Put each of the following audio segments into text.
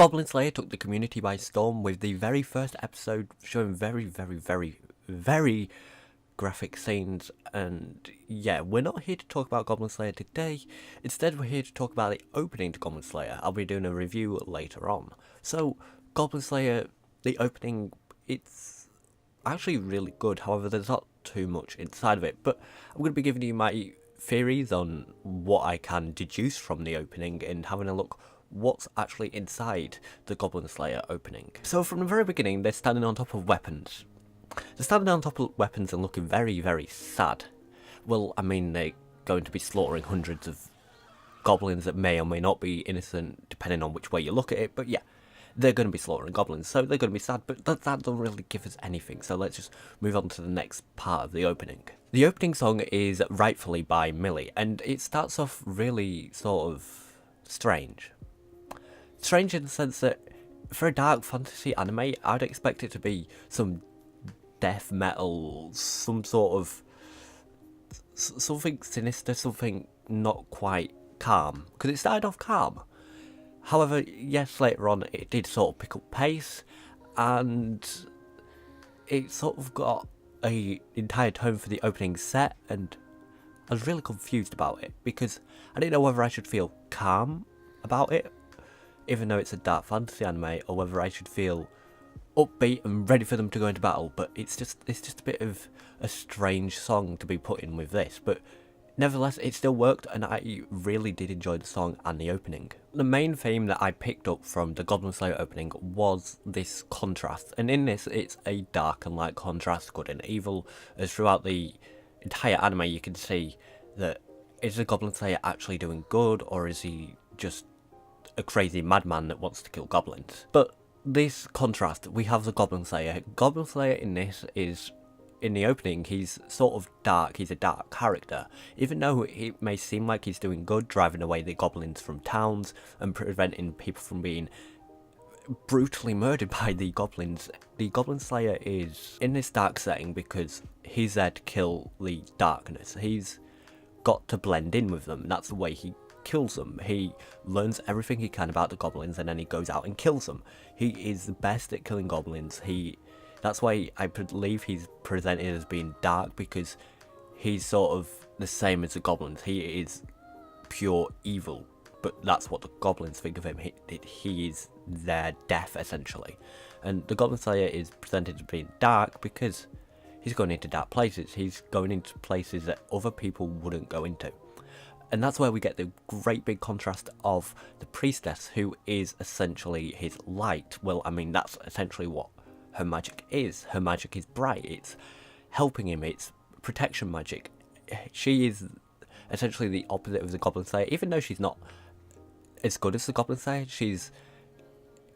Goblin Slayer took the community by storm with the very first episode showing very graphic scenes, and yeah, we're not here to talk about Goblin Slayer today. Instead, we're here to talk about the opening to Goblin Slayer. I'll be doing a review later on. So, Goblin Slayer, the opening, it's actually really good. However, there's not too much inside of it, but I'm going to be giving you my theories on what I can deduce from the opening and having a look what's actually inside the Goblin Slayer opening. So from the very beginning, they're standing on top of weapons. They're standing on top of weapons and looking very sad. Well, I mean, they're going to be slaughtering hundreds of goblins that may or may not be innocent, depending on which way you look at it, but yeah, they're going to be slaughtering goblins, so they're going to be sad, but that doesn't really give us anything, so let's just move on to the next part of the opening. The opening song is Rightfully by Millie, and it starts off really sort of strange. Strange in the sense that for a dark fantasy anime, I'd expect it to be some death metal, some sort of something sinister, something not quite calm, because it started off calm. However, yes, later on it did sort of pick up pace, and it sort of got a entire tone for the opening set, and I was really confused about it, because I didn't know whether I should feel calm about it, even though it's a dark fantasy anime, or whether I should feel upbeat and ready for them to go into battle. But it's just a bit of a strange song to be put in with this, but nevertheless it still worked, and I really did enjoy the song and the opening. The main theme that I picked up from the Goblin Slayer opening was this contrast, and in this it's a dark and light contrast, good and evil, as throughout the entire anime you can see that is the Goblin Slayer actually doing good, or is he just a crazy madman that wants to kill goblins? But this contrast, we have the Goblin Slayer. Goblin Slayer in this is, in the opening, he's sort of dark, he's a dark character. Even though it may seem like he's doing good, driving away the goblins from towns and preventing people from being brutally murdered by the Goblin Slayer is in this dark setting because he's there to kill the darkness. He's got to blend in with them, that's the way he kills them. He learns everything he can about the goblins and then he goes out and kills them. He is the best at killing goblins. That's why I believe he's presented as being dark, because he's sort of the same as the goblins. He is pure evil, but that's what the goblins think of him. He is their death, essentially. And the Goblin Slayer is presented as being dark because he's going into dark places. He's going into places that other people wouldn't go into. And that's where we get the great big contrast of the priestess, who is essentially his light. Well, I mean, that's essentially what her magic is. Her magic is bright, it's helping him, it's protection magic. She is essentially the opposite of the Goblin Slayer, even though she's not as good as the Goblin Slayer. She's,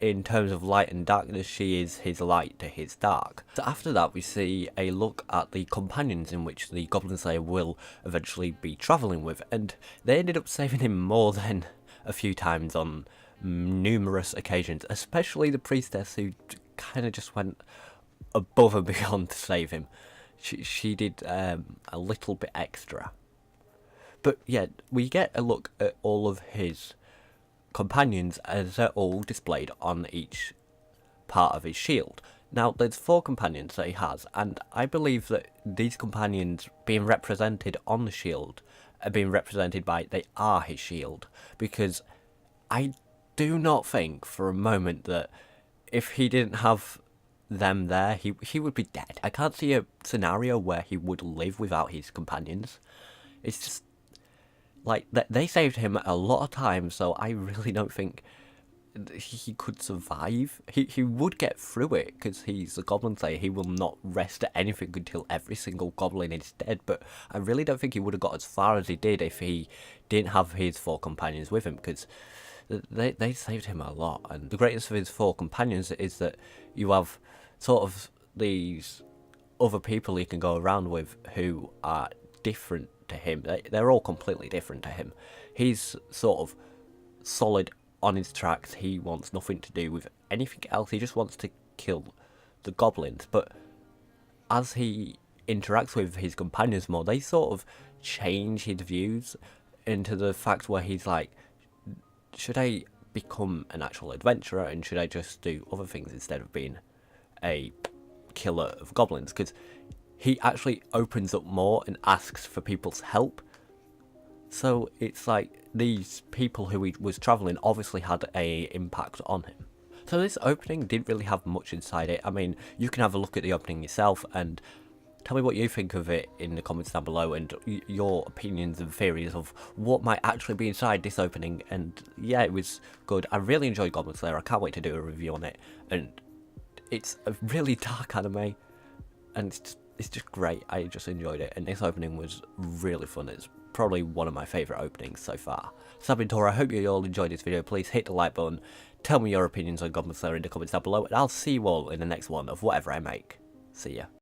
in terms of light and darkness, she is his light to his dark. So after that we see a look at the companions in which the Goblin Slayer will eventually be travelling with, and they ended up saving him more than a few times on numerous occasions, especially the priestess, who kind of just went above and beyond to save him. She did a little bit extra. But yeah, we get a look at all of his companions as they're all displayed on each part of his shield. Now, there's 4 companions that he has, and I believe that these companions being represented on the shield are being represented by they are his shield, because I do not think for a moment that if he didn't have them there, he would be dead. I can't see a scenario where he would live without his companions. It's just like they saved him a lot of times, so I really don't think he could survive. He would get through it because he's a Goblin Slayer. He will not rest at anything until every single goblin is dead, but I really don't think he would have got as far as he did if he didn't have his 4 companions with him, because they saved him a lot. And the greatness of his 4 companions is that you have sort of these other people he can go around with who are different to him. They're all completely different to him. He's sort of solid on his tracks. He wants nothing to do with anything else. He just wants to kill the goblins. But as he interacts with his companions more, they sort of change his views into the fact where he's like, should I become an actual adventurer, and should I just do other things instead of being a killer of goblins? Because he actually opens up more and asks for people's help. So it's like these people who he was travelling obviously had a impact on him. So this opening didn't really have much inside it. I mean, you can have a look at the opening yourself and tell me what you think of it in the comments down below, and your opinions and theories of what might actually be inside this opening. And yeah, it was good. I really enjoyed Goblin Slayer. I can't wait to do a review on it. And it's a really dark anime, and it's just great. I just enjoyed it, and this opening was really fun. It's probably one of my favourite openings so far. So I've been Tora. I hope you all enjoyed this video. Please hit the like button. Tell me your opinions on Goblin Slayer in the comments down below, and I'll see you all in the next one of whatever I make. See ya.